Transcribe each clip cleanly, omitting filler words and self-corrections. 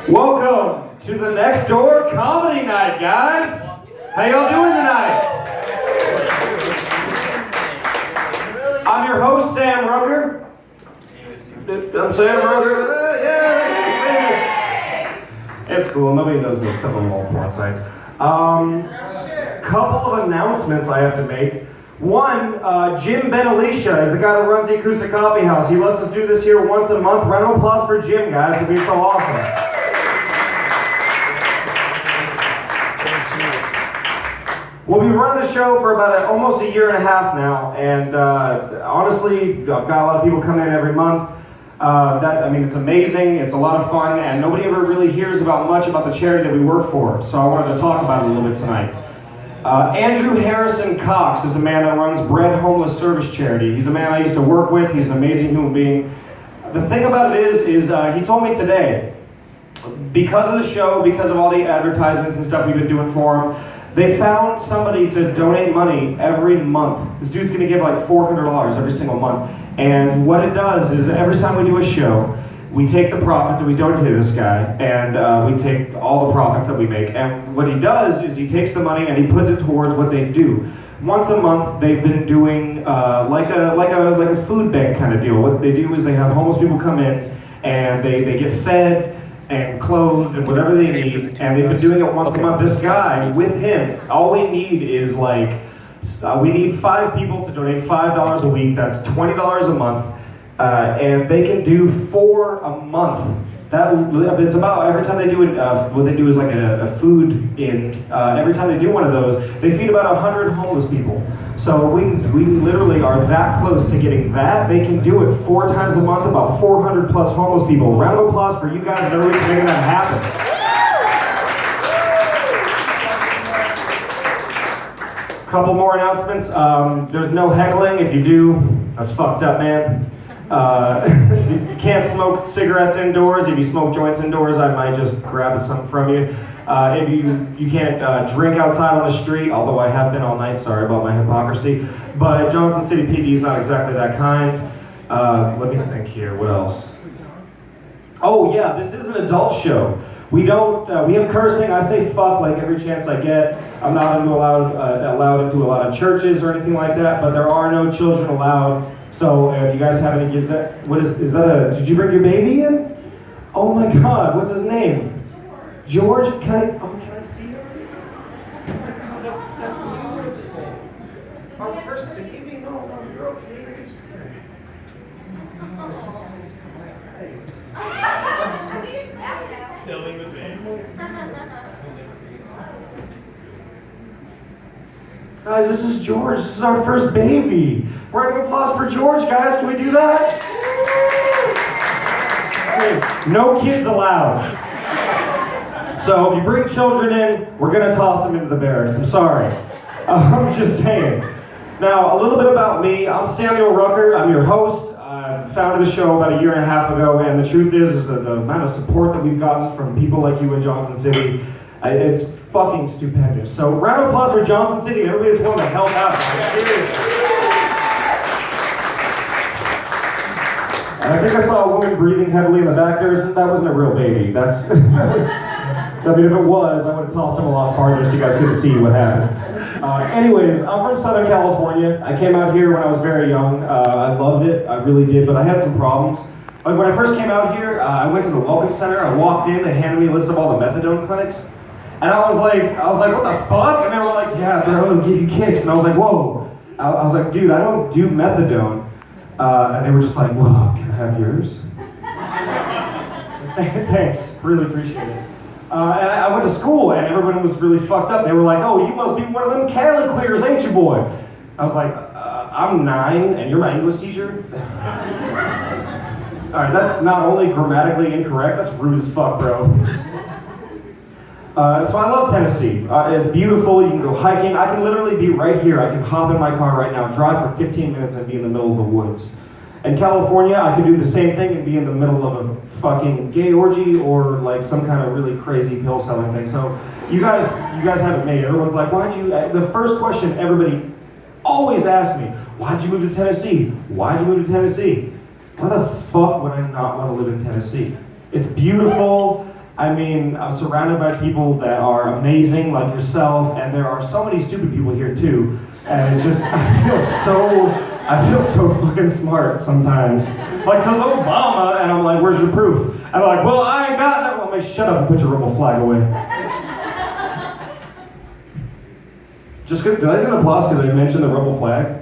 Welcome to the Next Door Comedy Night, guys. How y'all doing tonight? I'm your host, Sam Rucker. I'm Sam Rucker. Yeah, it's cool. Nobody knows me except on all porn sites. Couple of announcements I have to make. One, Jim Benalicia is the guy that runs the Acoustic Coffee House. He lets us do this here once a month. Round of applause for Jim, guys. It'd be so awesome. Well, we've been running the show for about almost a year and a half now, and honestly, I've got a lot of people come in every month. It's amazing, it's a lot of fun, and nobody ever really hears much about the charity that we work for, so I wanted to talk about it a little bit tonight. Andrew Harrison Cox is a man that runs Bread Homeless Service Charity. He's a man I used to work with. He's an amazing human being. The thing about it is he told me today, because of the show, because of all the advertisements and stuff we've been doing for him, they found somebody to donate money every month. This dude's gonna give like $400 every single month. And what it does is every time we do a show, we take the profits that we donate to this guy, and we take all the profits that we make. And what he does is he takes the money and he puts it towards what they do. Once a month, they've been doing like a food bank kind of deal. What they do is they have homeless people come in and they get fed and clothed and whatever they need, and they've been doing it once a month. This guy, with him, all we need is we need 5 people to donate $5 a week. That's $20 a month, and they can do 4 a month. It's about every time they do it. What they do is like a food in. Every time they do one of those, they feed about 100 homeless people. So we literally are that close to getting that. They can do it 4 times a month, about 400 plus homeless people. Round of applause for you guys and everybody making that happen. Couple more announcements. There's no heckling. If you do, that's fucked up, man. You can't smoke cigarettes indoors. If you smoke joints indoors, I might just grab something from you. If you can't drink outside on the street, although I have been all night, sorry about my hypocrisy. But Johnson City PD is not exactly that kind. Let me think here, what else? Oh yeah, this is an adult show. We have cursing. I say fuck like every chance I get. I'm not allowed into a lot of churches or anything like that, but there are no children allowed. So if you guys have any kids, did you bring your baby in? Oh my God, what's his name? George, can I see him? Oh my God, that's beautiful. Our first baby? No, you're okay. Still in the family. Guys, this is George. This is our first baby. Round of applause for George, guys. Can we do that? Okay, no kids allowed. So if you bring children in, we're gonna toss them into the barracks. I'm sorry. I'm just saying. Now, a little bit about me. I'm Samuel Rucker. I'm your host. I founded the show about a year and a half ago, and the truth is that the amount of support that we've gotten from people like you in Johnson City, it's fucking stupendous. So round of applause for Johnson City and everybody that's willing to help out. Seriously. And I think I saw a woman breathing heavily in the back there. That wasn't a real baby. I mean, if it was, I would have tossed him a lot farther so you guys couldn't see what happened. Anyways, I'm from Southern California. I came out here when I was very young. I loved it, I really did, but I had some problems. Like when I first came out here, I went to the Welcome Center. I walked in, they handed me a list of all the methadone clinics. And I was like, what the fuck? And they were like, yeah, bro, it'll give you kicks. And I was like, whoa. I was like, dude, I don't do methadone. And they were just like, whoa, can I have yours? Thanks, really appreciate it. And I went to school and everyone was really fucked up. They were like, oh, you must be one of them Cali queers, ain't you, boy? I was like, I'm 9 and you're my English teacher? All right, that's not only grammatically incorrect, that's rude as fuck, bro. So I love Tennessee. It's beautiful, you can go hiking. I can literally be right here. I can hop in my car right now, drive for 15 minutes and be in the middle of the woods. In California, I could do the same thing and be in the middle of a fucking gay orgy or like some kind of really crazy pill selling thing. So you guys have it made. Everyone's like, the first question everybody always asks me, why'd you move to Tennessee? Why'd you move to Tennessee? why the fuck would I not want to live in Tennessee? It's beautiful. I mean, I'm surrounded by people that are amazing, like yourself, and there are so many stupid people here too. And it's just, I feel so fucking smart sometimes. Like, cause Obama, and I'm like, where's your proof? And I'm like, well, I ain't got that. Well, shut up and put your rebel flag away. Just did I get an applause because I mentioned the rebel flag?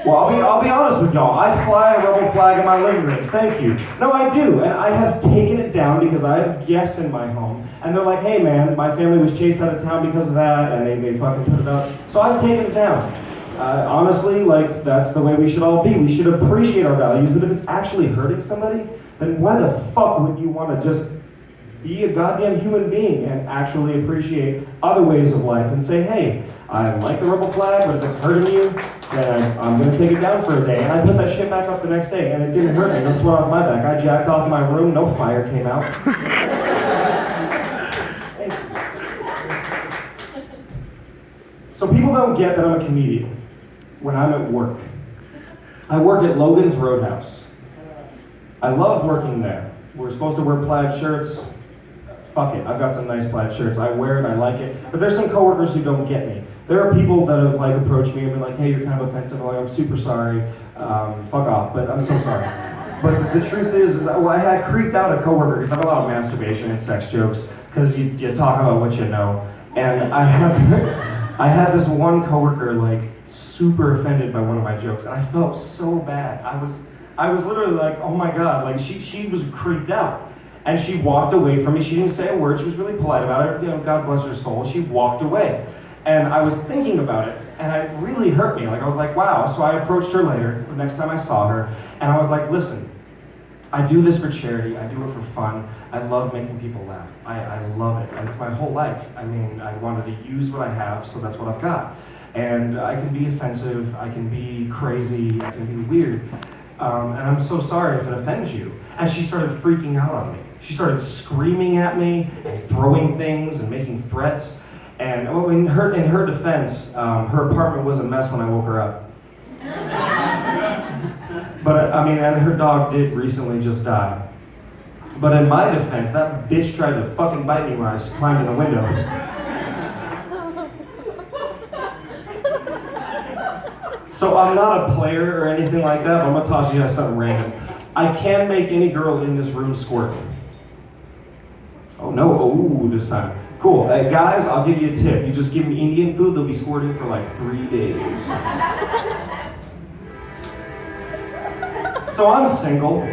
Well, I'll be honest with y'all. I fly a rebel flag in my living room. Thank you. No, I do, and I have taken it down because I have guests in my home, and they're like, "Hey, man, my family was chased out of town because of that," and they fucking put it up. So I've taken it down. Honestly, like that's the way we should all be. We should appreciate our values, but if it's actually hurting somebody, then why the fuck would you want to just be a goddamn human being and actually appreciate other ways of life and say, hey, I like the rebel flag, but if it's hurting you, then I'm going to take it down for a day. And I put that shit back up the next day, and it didn't hurt me. No sweat off my back. I jacked off my room, no fire came out. So people don't get that I'm a comedian when I'm at work. I work at Logan's Roadhouse. I love working there. We're supposed to wear plaid shirts. Fuck it, I've got some nice plaid shirts. I wear it, I like it. But there's some coworkers who don't get me. There are people that have like approached me and been like, hey, you're kind of offensive. I'm like, I'm super sorry. Fuck off, but I'm so sorry. But the truth is, well, I had creeped out a coworker because I have a lot of masturbation and sex jokes because you talk about what you know. And I had this one coworker like super offended by one of my jokes, and I felt so bad. I was literally like, oh my god, like she was creeped out. And she walked away from me. She didn't say a word. She was really polite about it. You know, God bless her soul. She walked away. And I was thinking about it, and it really hurt me. Like, I was like, wow. So I approached her later, the next time I saw her, and I was like, listen, I do this for charity. I do it for fun. I love making people laugh. I love it. And it's my whole life. I mean, I wanted to use what I have, so that's what I've got. And I can be offensive. I can be crazy. I can be weird. And I'm so sorry if it offends you. And she started freaking out on me. She started screaming at me and throwing things and making threats. And in her defense, her apartment was a mess when I woke her up. But I mean, and her dog did recently just die. But in my defense, that bitch tried to fucking bite me when I climbed in the window. So I'm not a player or anything like that, but I'm gonna toss you guys something random. I can make any girl in this room squirt. Oh no, oh, this time. Cool, guys, I'll give you a tip. You just give them Indian food, they'll be squirting for like 3 days. So I'm single.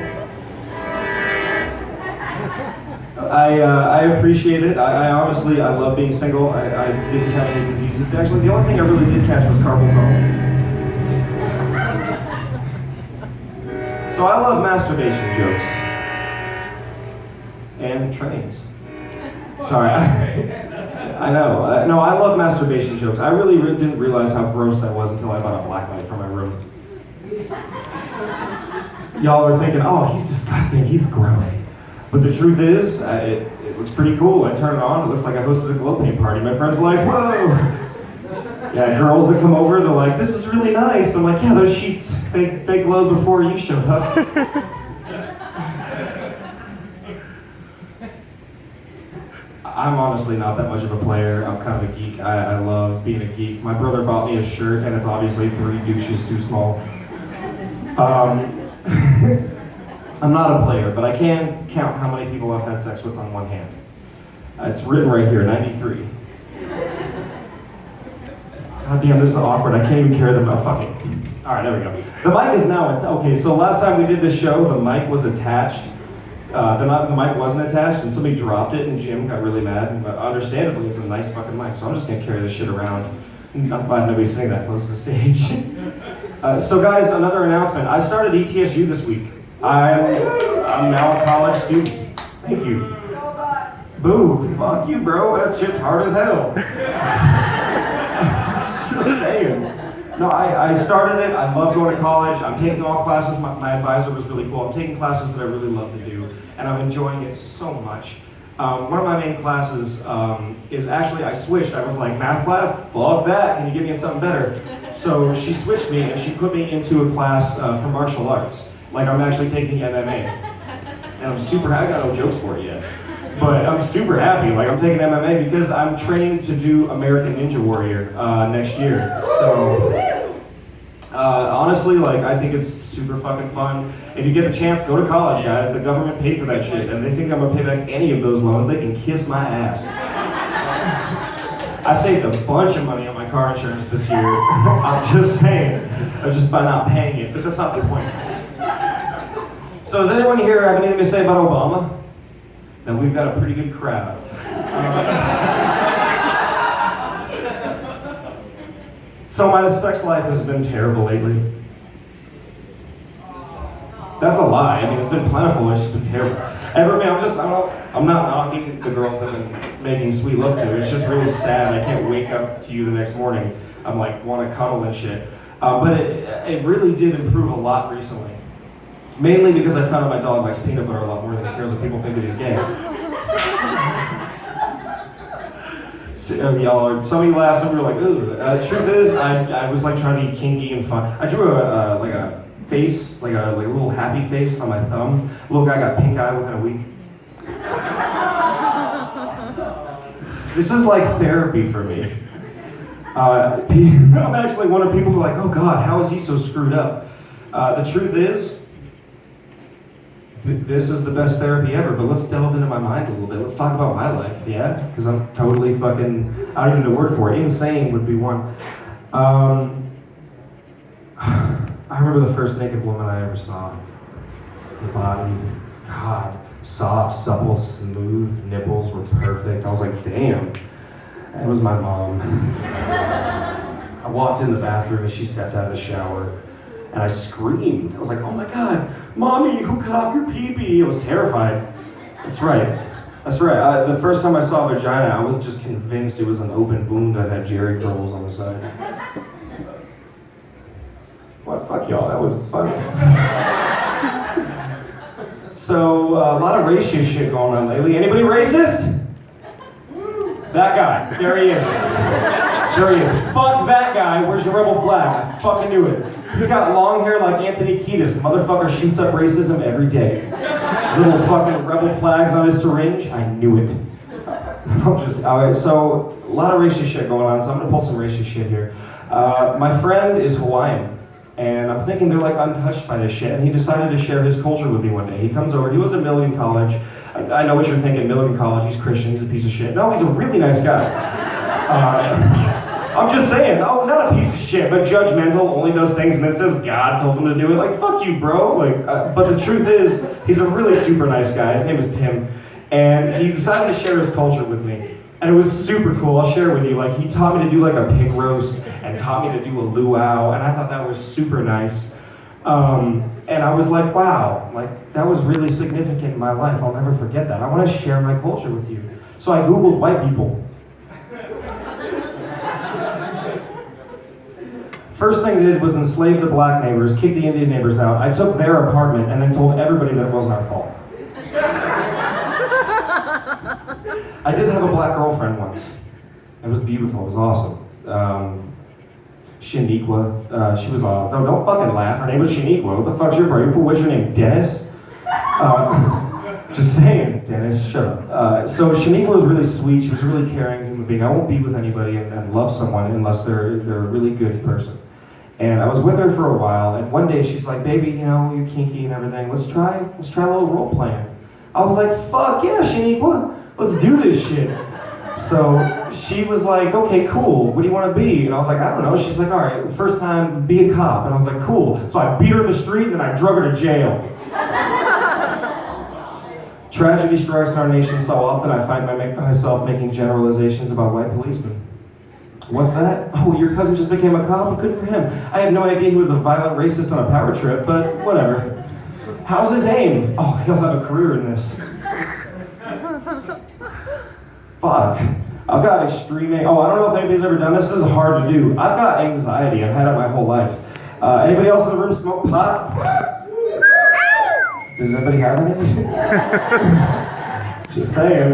I appreciate it. I honestly, I love being single. I didn't catch any diseases. Actually, the only thing I really did catch was carpal tunnel. So I love masturbation jokes. And trains. Sorry, I know. No, I love masturbation jokes. I really didn't realize how gross that was until I bought a black light for my room. Y'all are thinking, oh, he's disgusting, he's gross. But the truth is, it looks pretty cool. I turn it on, it looks like I hosted a glow paint party. My friends are like, whoa! Yeah, girls that come over, they're like, this is really nice. I'm like, yeah, those sheets, they glowed before you showed up. I'm honestly not that much of a player. I'm kind of a geek. I love being a geek. My brother bought me a shirt, and it's obviously 3 douches too small. I'm not a player, but I can count how many people I've had sex with on one hand. It's written right here, 93. God damn, this is awkward. I can't even carry them out. Fuck it. All right, there we go. The mic is now, okay, so last time we did this show, the mic was attached. The mic wasn't attached, and somebody dropped it, and Jim got really mad. But understandably, it's a nice fucking mic, so I'm just gonna carry this shit around. I'm glad nobody's sitting that close to the stage. So guys, another announcement. I started ETSU this week. I'm now a college student. Thank you. Boo, fuck you, bro. That shit's hard as hell. Just saying. No, I started it. I love going to college. I'm taking all classes. My advisor was really cool. I'm taking classes that I really love to do, and I'm enjoying it so much. One of my main classes is actually, I switched. I was like, math class? Fuck that. Can you give me something better? So she switched me, and she put me into a class for martial arts. Like I'm actually taking MMA. And I'm super happy. I got no jokes for it yet. But I'm super happy. Like I'm taking MMA because I'm training to do American Ninja Warrior next year. So honestly, like I think it's super fucking fun. If you get a chance, go to college, guys. The government paid for that shit, and they think I'm gonna pay back any of those loans. They can kiss my ass. I saved a bunch of money on my car insurance this year. I'm just saying, just by not paying it. But that's not the point. So does anyone here have anything to say about Obama? Then we've got a pretty good crowd. So my sex life has been terrible lately. That's a lie. I mean, it's been plentiful. It's just been terrible. I'm not knocking the girls I've been making sweet love to. It's just really sad. I can't wake up to you the next morning. I'm like, want to cuddle and shit. But it really did improve a lot recently. Mainly because I found out my dog likes peanut butter a lot more than he cares if people think that he's gay. So, some of you laugh, some of you are like, ooh. The truth is, I was like trying to be kinky and fun. I drew a face, like a little happy face on my thumb. Little guy got pink eye within a week. This is like therapy for me. I'm actually one of the people who are like, oh God, how is he so screwed up? The truth is, this is the best therapy ever, but let's delve into my mind a little bit. Let's talk about my life, yeah? Because I'm totally fucking, I don't even know the word for it. Insane would be one. I remember the first naked woman I ever saw. The body, God, soft, supple, smooth, nipples were perfect. I was like, damn. It was my mom. I walked in the bathroom and she stepped out of the shower. And I screamed. I was like, oh my God, Mommy, who cut off your pee-pee? I was terrified. That's right. The first time I saw a vagina, I was just convinced it was an open wound that had Jerry curls on the side. What? Fuck y'all, that was funny. So, a lot of racist shit going on lately. Anybody racist? That guy. There he is. Fuck that guy. Where's your rebel flag? I fucking knew it. He's got long hair like Anthony Kiedis. Motherfucker shoots up racism every day. Little fucking rebel flags on his syringe. I knew it. Alright, so a lot of racist shit going on, so I'm gonna pull some racist shit here. My friend is Hawaiian, and I'm thinking they're like untouched by this shit, and he decided to share his culture with me one day. He comes over, he was at Milligan College. I know what you're thinking, Milligan College, he's Christian, he's a piece of shit. No, he's a really nice guy. I'm just saying, oh, not a piece of shit, but judgmental, only does things and then says God told him to do it. Like, fuck you, bro. But the truth is, he's a really super nice guy. His name is Tim. And he decided to share his culture with me. And it was super cool. I'll share with you. Like, he taught me to do like a pig roast and taught me to do a luau. And I thought that was super nice. And I was like, wow, like, that was really significant in my life. I'll never forget that. I want to share my culture with you. So I Googled white people. First thing they did was enslave the black neighbors, kick the Indian neighbors out. I took their apartment and then told everybody that it wasn't our fault. I did have a black girlfriend once. It was beautiful, it was awesome. Shaniqua, she was all, no, don't fucking laugh, her name was Shaniqua. What the fuck's your problem? What's your name, Dennis? Just saying, Dennis, shut up. So Shaniqua was really sweet, she was a really caring human being. I won't be with anybody and love someone unless they're a really good person. And I was with her for a while, and one day she's like, baby, you know, you're kinky and everything, let's try a little role playing. I was like, fuck yeah, Shaniqua, let's do this shit. So she was like, okay, cool, what do you want to be? And I was like, I don't know. She's like, all right, first time, be a cop. And I was like, cool. So I beat her in the street, and then I drug her to jail. Tragedy strikes in our nation so often, I find myself making generalizations about white policemen. What's that? Oh, your cousin just became a cop? Good for him. I had no idea he was a violent racist on a power trip, but whatever. How's his aim? Oh, he'll have a career in this. Fuck. I've got extreme, I don't know if anybody's ever done this. This is hard to do. I've got anxiety. I've had it my whole life. Anybody else in the room smoke pot? Does anybody have any? Just saying.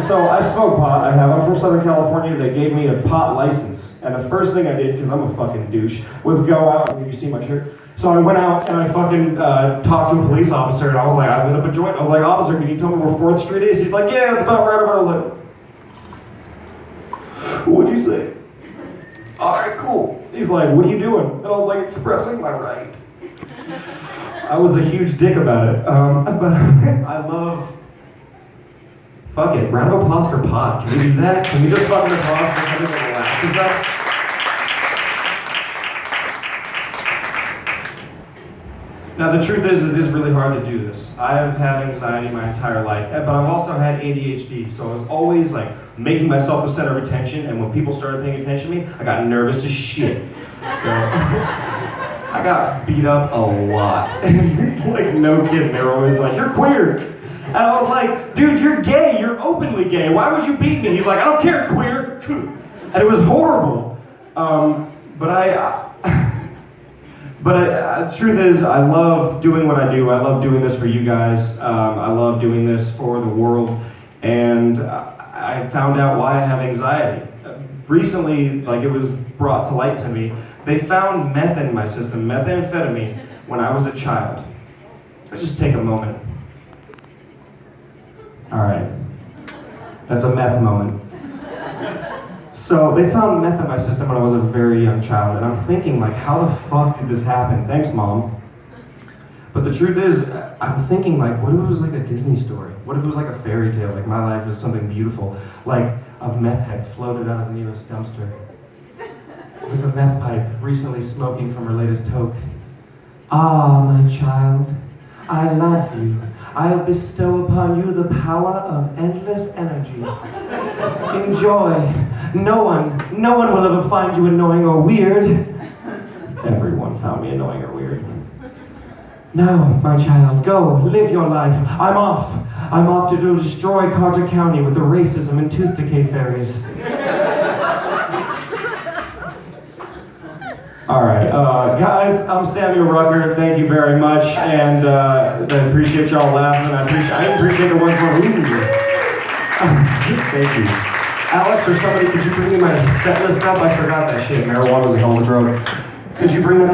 So I smoke pot. I'm from Southern California. They gave me a pot license. And the first thing I did, because I'm a fucking douche, was go out, and you see my shirt, So I went out and I fucking talked to a police officer, and I was like, I lit up a joint. I was like, officer, can you tell me where 4th Street is? He's like, yeah, it's about right over. I was like, what'd you say? All right, cool. He's like, what are you doing? And I was like, expressing my right. I was a huge dick about it. But I love... Fuck it, round of applause for Pod. Can we do that? Can we just fucking applause for something that relaxes us? Now the truth is, it is really hard to do this. I have had anxiety my entire life, but I've also had ADHD, so I was always like making myself the center of attention, and when people started paying attention to me, I got nervous as shit. So I got beat up a lot. Like, no kidding, they were always like, you're queer. And I was like, dude, you're gay, you're openly gay, why would you beat me? He's like, I don't care, queer. And it was horrible. But the truth is, I love doing what I do. I love doing this for you guys. I love doing this for the world. And I found out why I have anxiety. Recently, like, it was brought to light to me. They found meth in my system, methamphetamine, when I was a child. Let's just take a moment. All right. That's a meth moment. So they found meth in my system when I was a very young child, and I'm thinking, like, how the fuck did this happen? Thanks, Mom. But the truth is, I'm thinking, like, what if it was like a Disney story? What if it was like a fairy tale, like my life is something beautiful, like a meth head floated out of the nearest dumpster, with a meth pipe recently smoking from her latest toke. Ah, my child, I love you. I'll bestow upon you the power of endless energy. Enjoy. No one will ever find you annoying or weird. Everyone found me annoying or weird. Now, my child, go, live your life. I'm off. I'm off to destroy Carter County with the racism and tooth decay fairies. All right, guys, I'm Samuel Rucker. Thank you very much, and I appreciate y'all laughing. I appreciate the ones who Thank you. Alex or somebody, could you bring me my set list up? I forgot that shit. Marijuana's a hell of a drug. Could you bring that up?